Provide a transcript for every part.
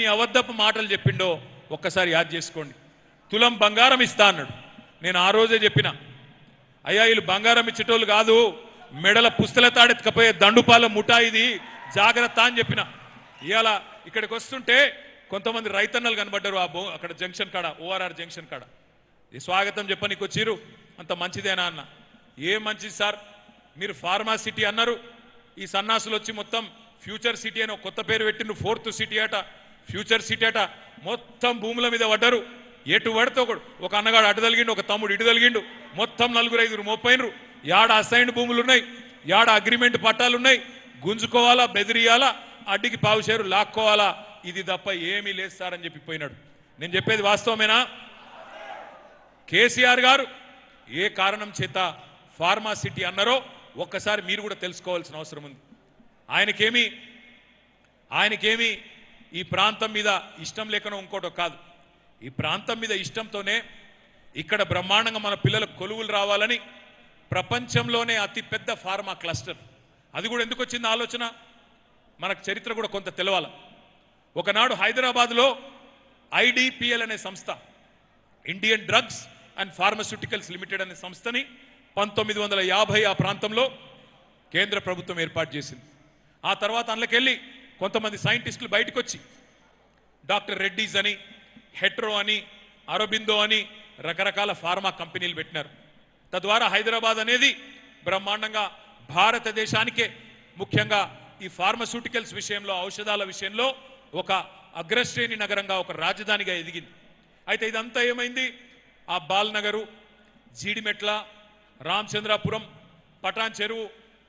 ఎన్ని అబద్ధపు మాటలు చెప్పిండో ఒక్కసారి యాద్ చేసుకోండి. తులం బంగారం ఇస్తా అన్నాడు. నేను ఆ రోజే చెప్పిన, అయ్యా వీళ్ళు బంగారం ఇచ్చేటోళ్ళు కాదు, మెడల పుస్తల తాడెత్తుకపోయే దండుపాల ముఠా ఇది, జాగ్రత్త అని చెప్పిన. ఇవాళ ఇక్కడికి వస్తుంటే కొంతమంది రైతన్నలు కనబడ్డారు అక్కడ జంక్షన్ కాడ, ఓఆర్ఆర్ జంక్షన్ కాడ. ఈ స్వాగతం చెప్పనీకి వచ్చిర్రు, అంత మంచిదేనా అన్న. ఏ మంచిది సార్, మీరు ఫార్మా సిటీ అన్నారు, ఈ సన్నాసులు వచ్చి మొత్తం ఫ్యూచర్ సిటీ అని కొత్త పేరు పెట్టిండ్రు. 4th సిటీ అట, ఫ్యూచర్ సిటీ అట. మొత్తం భూముల మీద పడ్డారు. ఎటు పడితే ఒక అన్నగాడు అటు తలిగిండు, ఒక తమ్ముడు ఇటు తలిగిండు, మొత్తం 4-5 మోపైనరు. యాడ అసైన్డ్ భూములు ఉన్నాయి, యాడ అగ్రిమెంట్ పట్టాలు ఉన్నాయి. గుంజుకోవాలా, బెదిరియాలా, అడ్డికి పావుషేరు లాక్కోవాలా, ఇది తప్ప ఏమీ లేదు సార్ అని చెప్పిపోయినాడు. నేను చెప్పేది వాస్తవమేనా? కేసీఆర్ గారు ఏ కారణం చేత ఫార్మా సిటీ అన్నారో ఒక్కసారి మీరు కూడా తెలుసుకోవాల్సిన అవసరం ఉంది. ఆయనకేమి ఈ ప్రాంతం మీద ఇష్టం లేకనో ఇంకోటో కాదు, ఈ ప్రాంతం మీద ఇష్టంతోనే ఇక్కడ బ్రహ్మాండంగా మన పిల్లలకు కొలువులు రావాలని ప్రపంచంలోనే అతిపెద్ద ఫార్మా క్లస్టర్. అది కూడా ఎందుకు వచ్చింది ఆలోచన, మనకు చరిత్ర కూడా కొంత తెలవాలి. ఒకనాడు హైదరాబాద్లో ఐడిపిఎల్ అనే సంస్థ, Indian drugs and pharmaceuticals limited అనే సంస్థని 1950 ఆ ప్రాంతంలో కేంద్ర ప్రభుత్వం ఏర్పాటు చేసింది. ఆ తర్వాత అందులోకెళ్ళి కొంతమంది సైంటిస్టులు బయటకు వచ్చి డాక్టర్ రెడ్డీస్ అని, హెట్రో అని, అరబిందో అని రకరకాల ఫార్మా కంపెనీలు పెట్టినారు. తద్వారా హైదరాబాద్ అనేది బ్రహ్మాండంగా భారతదేశానికే, ముఖ్యంగా ఈ ఫార్మస్యూటికల్స్ విషయంలో, ఔషధాల విషయంలో ఒక అగ్రశ్రేణి నగరంగా, ఒక రాజధానిగా ఎదిగింది. అయితే ఇదంతా ఏమైంది, ఆ బాల్నగరు, జీడిమెట్ల, రామచంద్రాపురం, పటాన్ చెరువు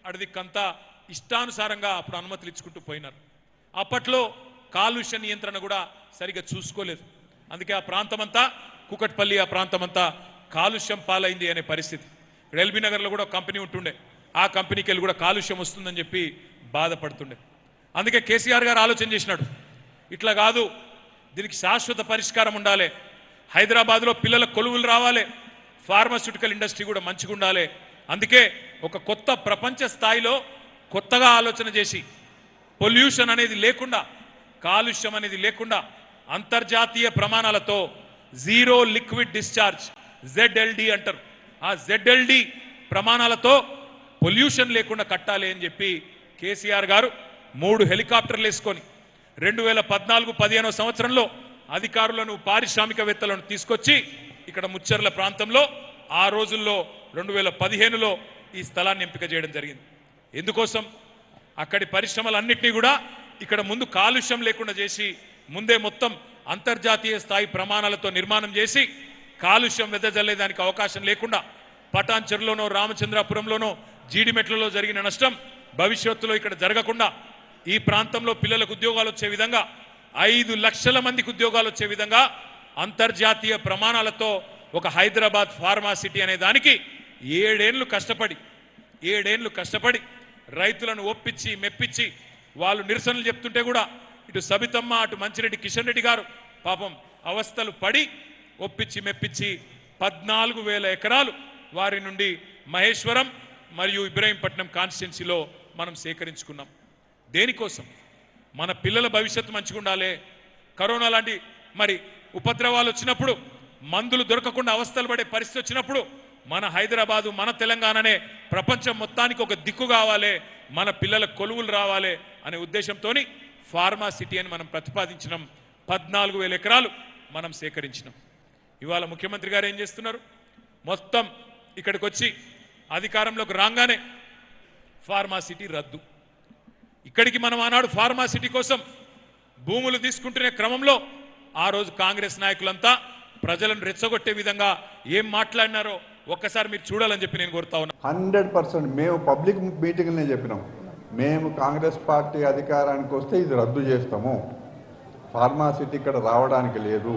అడిదిక్కంతా ఇష్టానుసారంగా అప్పుడు అనుమతులు ఇచ్చుకుంటూ పోయినారు. అప్పట్లో కాలుష్య నియంత్రణ కూడా సరిగా చూసుకోలేదు. అందుకే ఆ ప్రాంతమంతా, కూకట్పల్లి ఆ ప్రాంతమంతా కాలుష్యం పాలైంది అనే పరిస్థితి. ఎల్బీ నగర్లో కూడా ఒక కంపెనీ ఉంటుండే, ఆ కంపెనీకి వెళ్ళి కూడా కాలుష్యం వస్తుందని చెప్పి బాధపడుతుండే. అందుకే కేసీఆర్ గారు ఆలోచన చేసినాడు, ఇట్లా కాదు, దీనికి శాశ్వత పరిష్కారం ఉండాలి, హైదరాబాద్లో పిల్లల కొలువులు రావాలి, ఫార్మాస్యూటికల్ ఇండస్ట్రీ కూడా మంచిగా ఉండాలి. అందుకే ఒక కొత్త ప్రపంచ స్థాయిలో కొత్తగా ఆలోచన చేసి పొల్యూషన్ అనేది లేకుండా, కాలుష్యం అనేది లేకుండా అంతర్జాతీయ ప్రమాణాలతో జీరో లిక్విడ్ డిశ్చార్జ్, ZLD అంటారు, ఆ ZLD ప్రమాణాలతో పొల్యూషన్ లేకుండా కట్టాలి అని చెప్పి కేసీఆర్ గారు 3 హెలికాప్టర్లు వేసుకొని 2014-15 సంవత్సరంలో అధికారులను, పారిశ్రామికవేత్తలను తీసుకొచ్చి ఇక్కడ ముచ్చర్ల ప్రాంతంలో ఆ రోజుల్లో 2015లో ఈ స్థలాన్ని ఎంపిక చేయడం జరిగింది. ఎందుకోసం, అక్కడి పరిశ్రమలన్నింటినీ కూడా ఇక్కడ ముందు కాలుష్యం లేకుండా చేసి, ముందే మొత్తం అంతర్జాతీయ స్థాయి ప్రమాణాలతో నిర్మాణం చేసి కాలుష్యం వెదజల్లేదానికి అవకాశం లేకుండా, పటాన్ చెరువులోనో, రామచంద్రాపురంలోనో, జీడిమెట్లలో జరిగిన నష్టం భవిష్యత్తులో ఇక్కడ జరగకుండా, ఈ ప్రాంతంలో పిల్లలకు ఉద్యోగాలు వచ్చే విధంగా, 5 లక్షల మందికి ఉద్యోగాలు వచ్చే విధంగా అంతర్జాతీయ ప్రమాణాలతో ఒక హైదరాబాద్ ఫార్మా సిటీ అనే దానికి 7 ఏళ్లు కష్టపడి రైతులను ఒప్పించి మెప్పించి, వాళ్ళు నిరసనలు చెప్తుంటే కూడా ఇటు సబితమ్మ, అటు మంచిరెడ్డి కిషన్ రెడ్డి గారు పాపం అవస్థలు పడి ఒప్పించి మెప్పించి 14,000 ఎకరాలు వారి నుండి మహేశ్వరం మరియు ఇబ్రహీంపట్నం కాన్స్టిట్యున్సీలో మనం సేకరించుకున్నాం. దేనికోసం, మన పిల్లల భవిష్యత్తు మంచిగా ఉండాలి. కరోనా లాంటి మరి ఉపద్రవాలు వచ్చినప్పుడు, మందులు దొరకకుండా అవస్థలు పడే పరిస్థితి వచ్చినప్పుడు మన హైదరాబాదు, మన తెలంగాణనే ప్రపంచం మొత్తానికి ఒక దిక్కు కావాలి, మన పిల్లల కొలువులు రావాలి అనే ఉద్దేశంతో ఫార్మా సిటీ అని మనం ప్రతిపాదించినాం. 14,000 ఎకరాలు మనం సేకరించినాం. ఇవాళ ముఖ్యమంత్రి గారు ఏం చేస్తున్నారు, మొత్తం ఇక్కడికి వచ్చి అధికారంలోకి రాగానే ఫార్మా సిటీ రద్దు. ఇక్కడికి మనం ఆనాడు ఫార్మా సిటీ కోసం భూములు తీసుకుంటునే క్రమంలో ఆ రోజు కాంగ్రెస్ నాయకులంతా ప్రజలను రెచ్చగొట్టే విధంగా ఏం మాట్లాడినారో ఒక్కసారి మీరు చూడాలని చెప్పి నేను కోరుతా ఉన్నా. 100% మేము పబ్లిక్ మీటింగ్నే చెప్పినాం, మేము కాంగ్రెస్ పార్టీ అధికారానికి వస్తే ఇది రద్దు చేస్తాము, ఫార్మా సిటీ ఇక్కడ రావడానికి లేదు,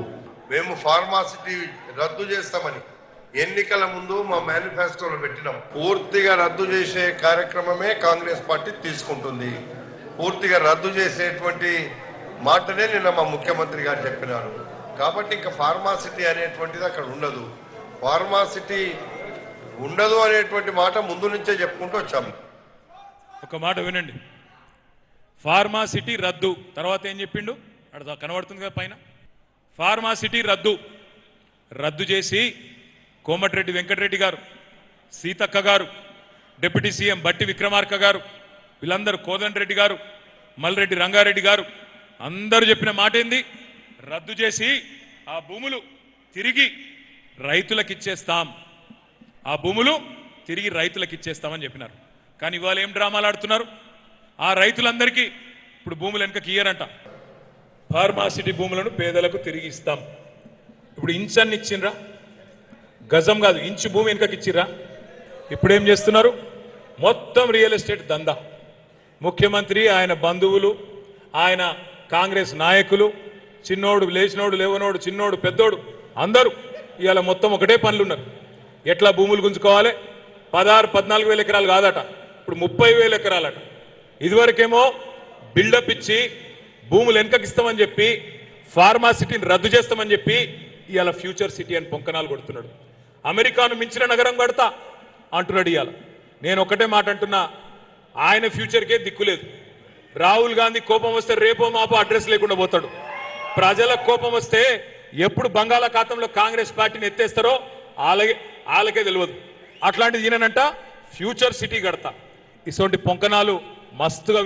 మేము ఫార్మా సిటీ రద్దు చేస్తామని ఎన్నికల ముందు మా మేనిఫెస్టోలో పెట్టినాం. పూర్తిగా రద్దు చేసే కార్యక్రమమే కాంగ్రెస్ పార్టీ తీసుకుంటుంది. పూర్తిగా రద్దు చేసేటువంటి మాటనే నిన్న మా ముఖ్యమంత్రి గారు చెప్పినారు. కాబట్టి ఇంకా ఫార్మా సిటీ అనేటువంటిది అక్కడ ఉండదు. ఫార్మా సిటీ ఉండదు అనేటువంటి మాట ముందు నుంచే చెప్పుకుంటూ వచ్చాము. ఒక మాట వినండి, ఫార్మా సిటీ రద్దు తర్వాత ఏం చెప్పిండు, అక్కడ కనబడుతుంది కదా పైన. ఫార్మాసిటీ రద్దు చేసి కోమటిరెడ్డి వెంకటరెడ్డి గారు, సీతక్క గారు, డిప్యూటీ సీఎం బట్టి విక్రమార్క గారు, వీళ్ళందరూ కోదండరెడ్డి గారు, మల్రెడ్డి రంగారెడ్డి గారు అందరూ చెప్పిన మాట ఏంది? రద్దు చేసి ఆ భూములు తిరిగి రైతులకు ఇచ్చేస్తాం, ఆ భూములు తిరిగి రైతులకు ఇచ్చేస్తామని చెప్పినారు. కానీ ఇవాళ ఏం డ్రామాలు ఆడుతున్నారు? ఆ రైతులందరికీ ఇప్పుడు భూములు వెనకకి ఇయ్యరంట. ఫార్మాసిటీ భూములను పేదలకు తిరిగి ఇస్తాం. ఇప్పుడు ఇంచన్ని ఇచ్చిండ్రా, గజం కాదు ఇంచు భూమి వెనకకి ఇచ్చిర్రా. ఇప్పుడేం చేస్తున్నారు? మొత్తం రియల్ ఎస్టేట్ దందా. ముఖ్యమంత్రి, ఆయన బంధువులు, ఆయన కాంగ్రెస్ నాయకులు, చిన్నోడు లేచినోడు లేవనోడు, చిన్నోడు పెద్దోడు అందరూ ఇవాళ మొత్తం ఒకటే పనులు ఉన్నారు. ఎట్లా భూములు గుంజుకోవాలి? 16-14 ఎకరాలు కాదట, ఇప్పుడు 30,000 ఎకరాలట. ఇదివరకేమో బిల్డప్ ఇచ్చి భూములు వెనకకిస్తామని చెప్పి ఫార్మాసిటీని రద్దు చేస్తామని చెప్పి ఇవాళ ఫ్యూచర్ సిటీ అని పొంకనాలు కొడుతున్నాడు. అమెరికాను మించిన నగరం కడతా అంటున్నాడు. ఇవాళ నేను ఒకటే మాట అంటున్నా, ఆయన ఫ్యూచర్కే దిక్కులేదు. రాహుల్ గాంధీ కోపం వస్తే రేపో మాపో అడ్రస్ లేకుండా పోతాడు. ప్రజలకు కోపం వస్తే ఎప్పుడు బంగాళాఖాతంలో కాంగ్రెస్ పార్టీని ఎత్తేస్తారో వాళ్ళకే తెలియదు. అట్లాంటిది ఈయనంట ఫ్యూచర్ సిటీ కడతా. ఇటువంటి పొంకనాలు మస్తుగా